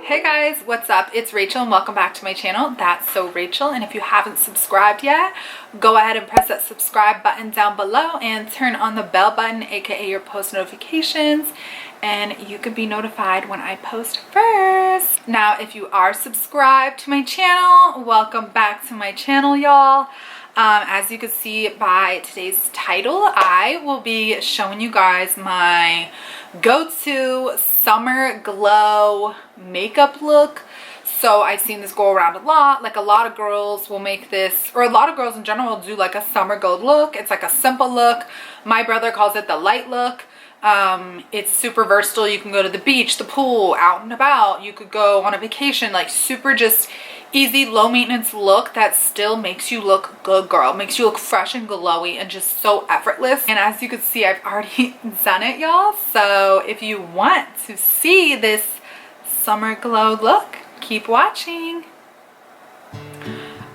Hey guys, what's up? It's Rachel and welcome back to my channel. That's So Rachel, and if you haven't subscribed yet, go ahead and press that subscribe button down below and turn on the bell button, aka your post notifications, and you can be notified when I post first. Now, if you are subscribed to my channel, welcome back to my channel, y'all. As you can see by today's title, I will be showing you guys my go-to summer glow makeup look. So I've seen this go around a lot. Like, a lot of girls will make this, or a lot of girls in general will do like a summer glow look. It's like a simple look. My brother calls it the light look. It's super versatile. You can go to the beach, the pool, out and about. You could go on a vacation, like super just easy, low maintenance look that still makes you look good, girl. Makes you look fresh and glowy and just so effortless. And as you can see, I've already done it, y'all. So if you want to see this summer glow look, keep watching.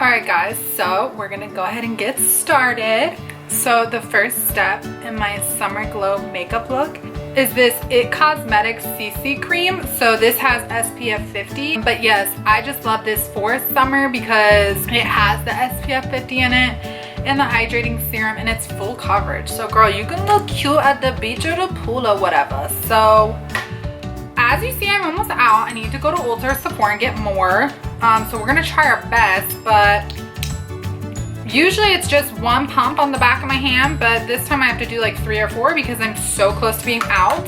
Alright guys, so we're gonna go ahead and get started. So the first step in my summer glow makeup look is this It Cosmetics CC cream. So this has SPF 50, but yes, I just love this for summer because it has the SPF 50 in it and the hydrating serum, and it's full coverage. So girl, you can look cute at the beach or the pool or whatever. So as you see, I'm almost out. I need to go to Ulta or Sephora and get more. So we're gonna try our best, but usually it's just one pump on the back of my hand, but this time I have to do like 3 or 4 because I'm so close to being out.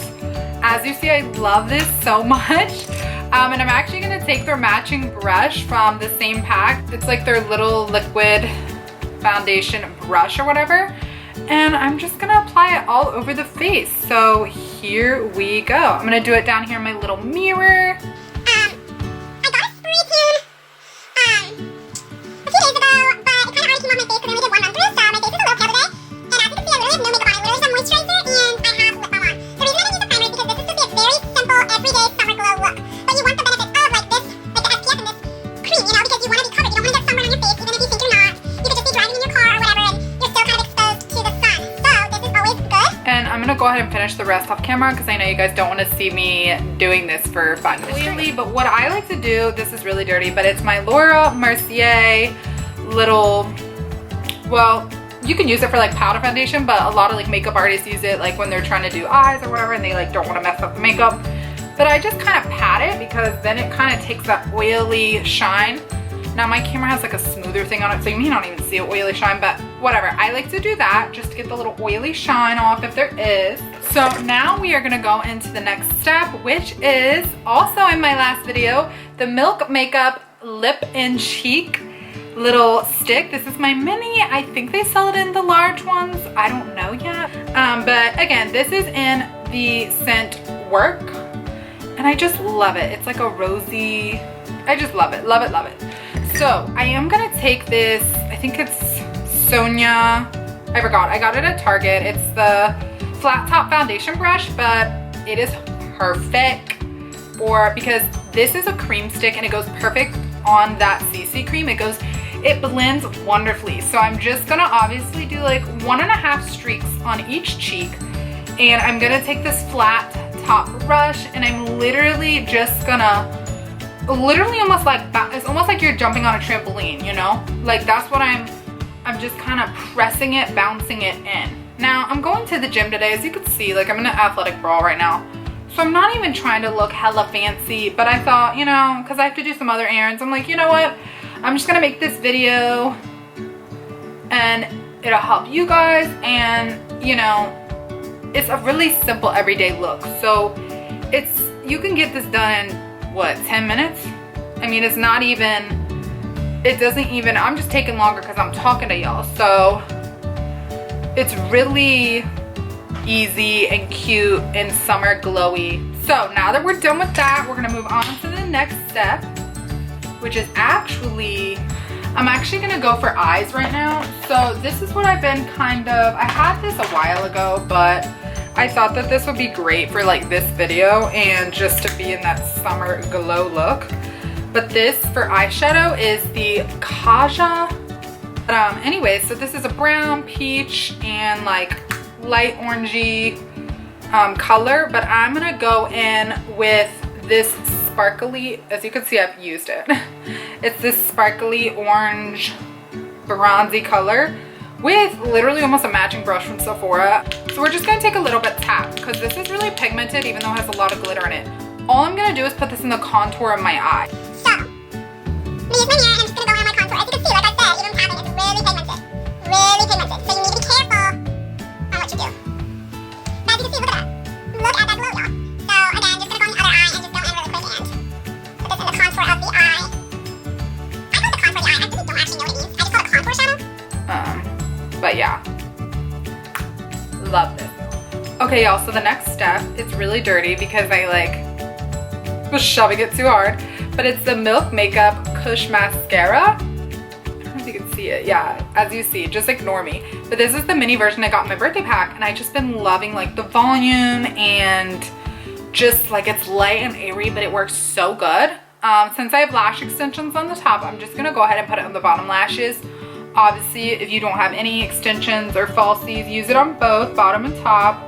As you see, I love this so much. And I'm actually gonna take their matching brush from the same pack. It's like their little liquid foundation brush or whatever. And I'm just gonna apply it all over the face. So here we go. I'm gonna do it down here in my little mirror. Go ahead and finish the rest off camera because I know you guys don't want to see me doing this for 5 minutes clearly. But what I like to do, this is really dirty, but it's my Laura Mercier little, well, you can use it for like powder foundation, but a lot of like makeup artists use it like when they're trying to do eyes or whatever and they like don't want to mess up the makeup. But I just kind of pat it because then it kind of takes that oily shine. Now my camera has like a smoother thing on it, so you may not even see an oily shine, but whatever. I like to do that just to get the little oily shine off if there is. So now we are gonna go into the next step, which is also in my last video, the Milk Makeup Lip and Cheek little stick. This is my mini. I think they sell it in the large ones. I don't know yet. But again, this is in the scent Work, and I just love it. It's like a rosy, I just love it, love it, love it. So I am gonna take this, I think it's Sonia, I forgot, I got it at Target. It's the flat top foundation brush, but it is perfect because this is a cream stick and it goes perfect on that CC cream. It blends wonderfully. So I'm just gonna obviously do like 1.5 streaks on each cheek, and I'm gonna take this flat top brush and I'm literally just gonna almost like, it's almost like you're jumping on a trampoline, you know? Like that's what I'm just kind of pressing it, bouncing it in. Now I'm going to the gym today, as you can see, like I'm in an athletic bra right now. So I'm not even trying to look hella fancy, but I thought, you know, because I have to do some other errands, I'm like, you know what? I'm just gonna make this video and it'll help you guys, and you know, it's a really simple everyday look. So you can get this done in what, 10 minutes? I mean, it's not even, it doesn't even, I'm just taking longer because I'm talking to y'all. So it's really easy and cute and summer glowy. So now that we're done with that, we're gonna move on to the next step, which is I'm actually gonna go for eyes right now. So this is what I've been I had this a while ago, but I thought that this would be great for like this video and just to be in that summer glow look. But this for eyeshadow is the Koja. Anyways, so this is a brown, peach, and like light orangey color, but I'm gonna go in with this sparkly, as you can see, I've used it. It's this sparkly orange bronzy color with literally almost a matching brush from Sephora. So we're just gonna take a little bit tap because this is really pigmented even though it has a lot of glitter in it. All I'm gonna do is put this in the contour of my eye. So, I'm gonna use my mirror and I'm just gonna go on my contour. As you can see, like I said, even tapping, it's really pigmented. Really pigmented. So you need to be careful on what you do. But as you can see, look at that. Look at that glow, y'all. So again, just gonna go on the other eye and just go in really quick and put this in the contour of the eye. I call it the contour of the eye. I really don't actually know what it means. I just call it contour shadow. But yeah, love this. Okay, y'all, so the next step, it's really dirty because I like was shoving it too hard, but it's the Milk Makeup Kush Mascara. I don't know if you can see it. Yeah, as you see, just ignore me. But this is the mini version I got in my birthday pack, and I just been loving like the volume and just like it's light and airy, but it works so good. Since I have lash extensions on the top, I'm just gonna go ahead and put it on the bottom lashes. Obviously, if you don't have any extensions or falsies, use it on both, bottom and top.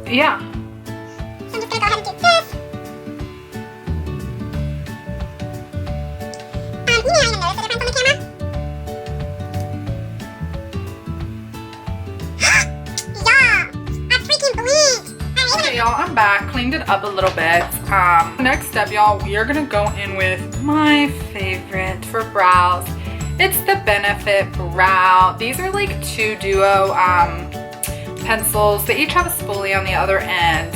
Yeah. So I'm just gonna go ahead and do this. You may not even notice the difference on the camera. Yeah, I freaking blinked. Okay, y'all, I'm back. Cleaned it up a little bit. Next step, y'all, we are gonna go in with my favorite for brows. It's the Benefit Brow. These are like two duo pencils. They each have a spoolie on the other end,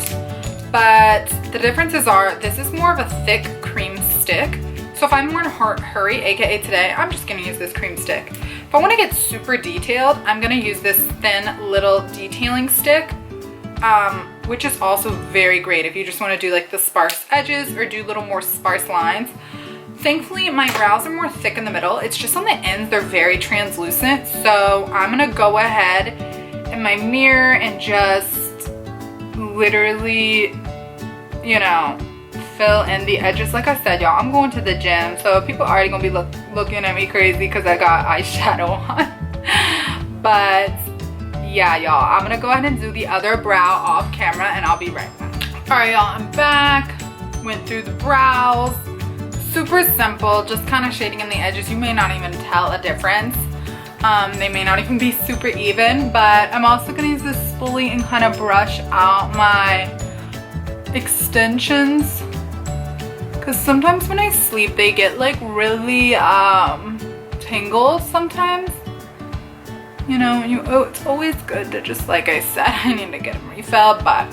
but the differences are this is more of a thick cream stick. So if I'm more in a hurry, aka today, I'm just gonna use this cream stick. If I wanna get super detailed, I'm gonna use this thin little detailing stick, which is also very great if you just wanna do like the sparse edges or do little more sparse lines. Thankfully, my brows are more thick in the middle. It's just on the ends, they're very translucent. So I'm gonna go ahead in my mirror and just literally, you know, fill in the edges. Like I said, y'all, I'm going to the gym, so people are already gonna be looking at me crazy because I got eyeshadow on. But yeah, y'all, I'm gonna go ahead and do the other brow off camera and I'll be right back. All right, y'all, I'm back. Went through the brows. Super simple, just kind of shading in the edges. You may not even tell a difference. They may not even be super even, but I'm also gonna use this spoolie and kind of brush out my extensions. Cause sometimes when I sleep, they get like really tangled sometimes. You know, it's always good to just, like I said, I need to get them refilled, but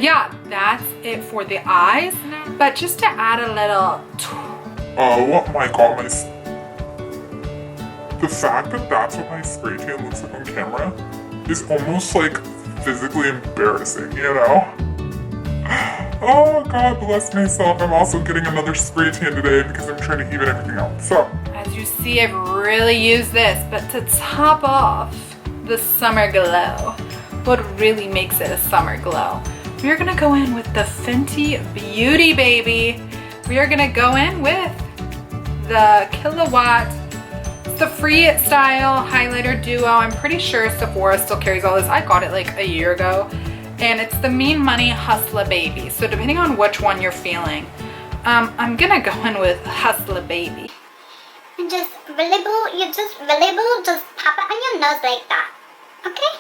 yeah, that's it for the eyes. But just to add a little what my god, the fact that that's what my spray tan looks like on camera is almost like physically embarrassing, you know? Oh, God bless myself. I'm also getting another spray tan today because I'm trying to even everything out. So, as you see, I've really used this, but to top off the summer glow, what really makes it a summer glow, we are gonna go in with the Fenty Beauty Baby. We are gonna go in with the Kilowatt, the Freestyle Highlighter Duo. I'm pretty sure Sephora still carries all this. I got it like a year ago. And it's the Mean Money Hustler Baby. So depending on which one you're feeling, I'm gonna go in with Hustler Baby. And just reliable, just pop it on your nose like that. Okay?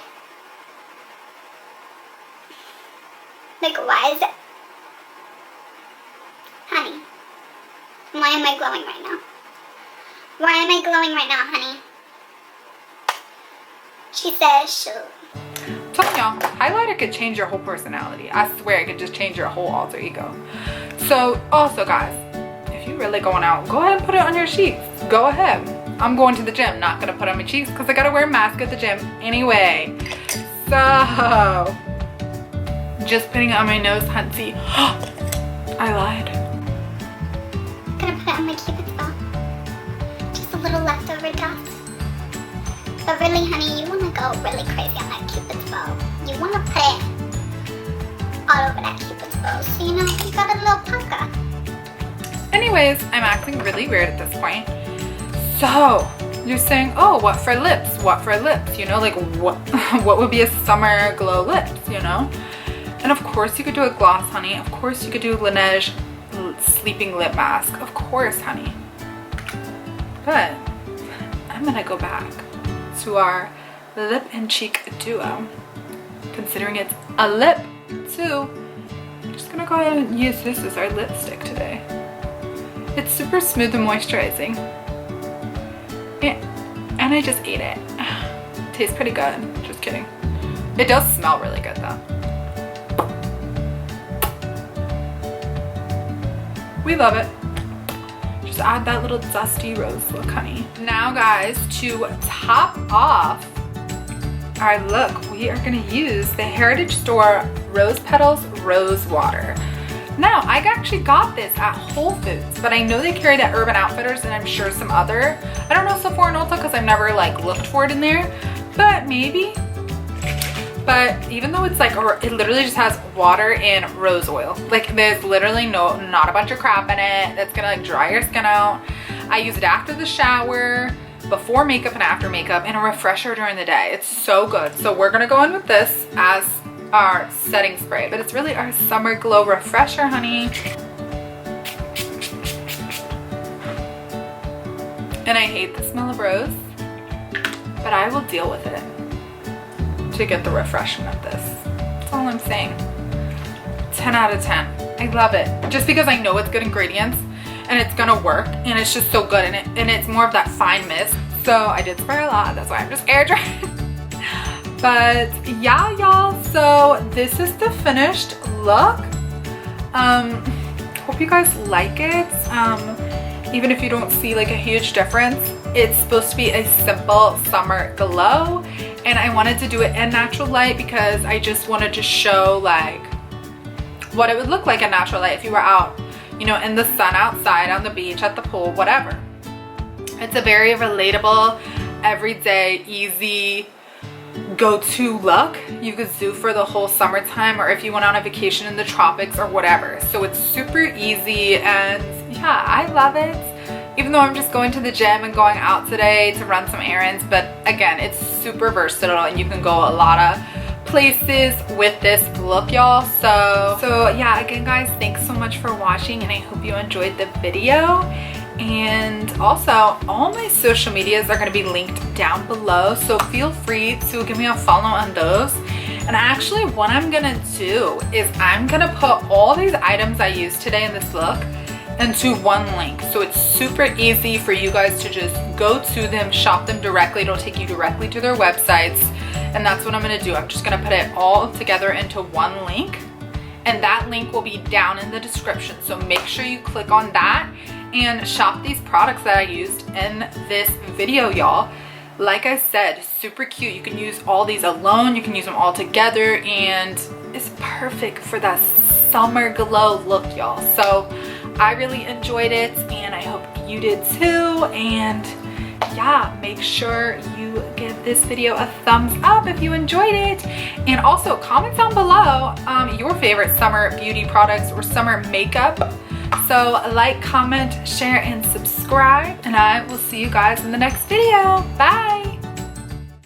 Like, why is it? Honey, why am I glowing right now? Why am I glowing right now, honey? She says, shoot. Telling y'all, highlighter could change your whole personality. I swear it could just change your whole alter ego. So also guys, if you're really going out, go ahead and put it on your cheeks. Go ahead. I'm going to the gym, not gonna put it on my cheeks because I gotta wear a mask at the gym anyway. So just putting it on my nose, hunty. I lied. I'm gonna put it on my cupid's bow. Just a little leftover dust. But really, honey, you want to go really crazy on that cupid's bow. You want to put it all over that cupid's bow. So, you know, you got a little pucker. Anyways, I'm acting really weird at this point. So, you're saying, oh, what for lips? What for lips? You know, like what would be a summer glow lips, you know? And of course you could do a gloss, honey. Of course you could do Laneige sleeping lip mask. Of course, honey. But I'm gonna go back to our lip and cheek duo. Considering it's a lip too, I'm just gonna go ahead and use this as our lipstick today. It's super smooth and moisturizing. And I just ate it. Tastes pretty good. Just kidding. It does smell really good though. We love it. Just add that little dusty rose look, honey. Now guys, to top off our look, we are gonna use the Heritage Store Rose Petals Rose Water. Now, I actually got this at Whole Foods, but I know they carry it at Urban Outfitters and I'm sure some other. I don't know Sephora and Ulta because I've never like looked for it in there, but maybe. But even though it's like, it literally just has water and rose oil. Like there's literally not a bunch of crap in it that's gonna like dry your skin out. I use it after the shower, before makeup and after makeup, and a refresher during the day. It's so good. So we're gonna go in with this as our setting spray, but it's really our summer glow refresher, honey. And I hate the smell of rose, but I will deal with it to get the refreshment of this. That's all I'm saying. 10 out of 10. I love it. Just because I know it's good ingredients and it's gonna work, and it's just so good, and it's more of that fine mist. So I did spray a lot, that's why I'm just air drying. But yeah, y'all, so this is the finished look. Hope you guys like it. Even if you don't see like a huge difference, it's supposed to be a simple summer glow, and I wanted to do it in natural light because I just wanted to show like what it would look like in natural light if you were out, you know, in the sun outside, on the beach, at the pool, whatever. It's a very relatable, everyday, easy go-to look you could do for the whole summertime, or if you went on a vacation in the tropics or whatever. So it's super easy, and yeah, I love it. Even though I'm just going to the gym and going out today to run some errands, but again, it's super versatile and you can go a lot of places with this look, y'all. So yeah, again guys, thanks so much for watching, and I hope you enjoyed the video. And also, all my social medias are going to be linked down below, so feel free to give me a follow on those. And actually, what I'm gonna do is I'm gonna put all these items I used today in this look into one link, so it's super easy for you guys to just go to them, shop them directly. It'll take you directly to their websites, and that's what I'm gonna do. I'm just gonna put it all together into one link, and that link will be down in the description, so make sure you click on that and shop these products that I used in this video, y'all. Like I said, super cute. You can use all these alone, you can use them all together, and it's perfect for that summer glow look, y'all. So I really enjoyed it, and I hope you did too. And yeah, make sure you give this video a thumbs up if you enjoyed it, and also comment down below your favorite summer beauty products or summer makeup. So like, comment, share, and subscribe, and I will see you guys in the next video. Bye!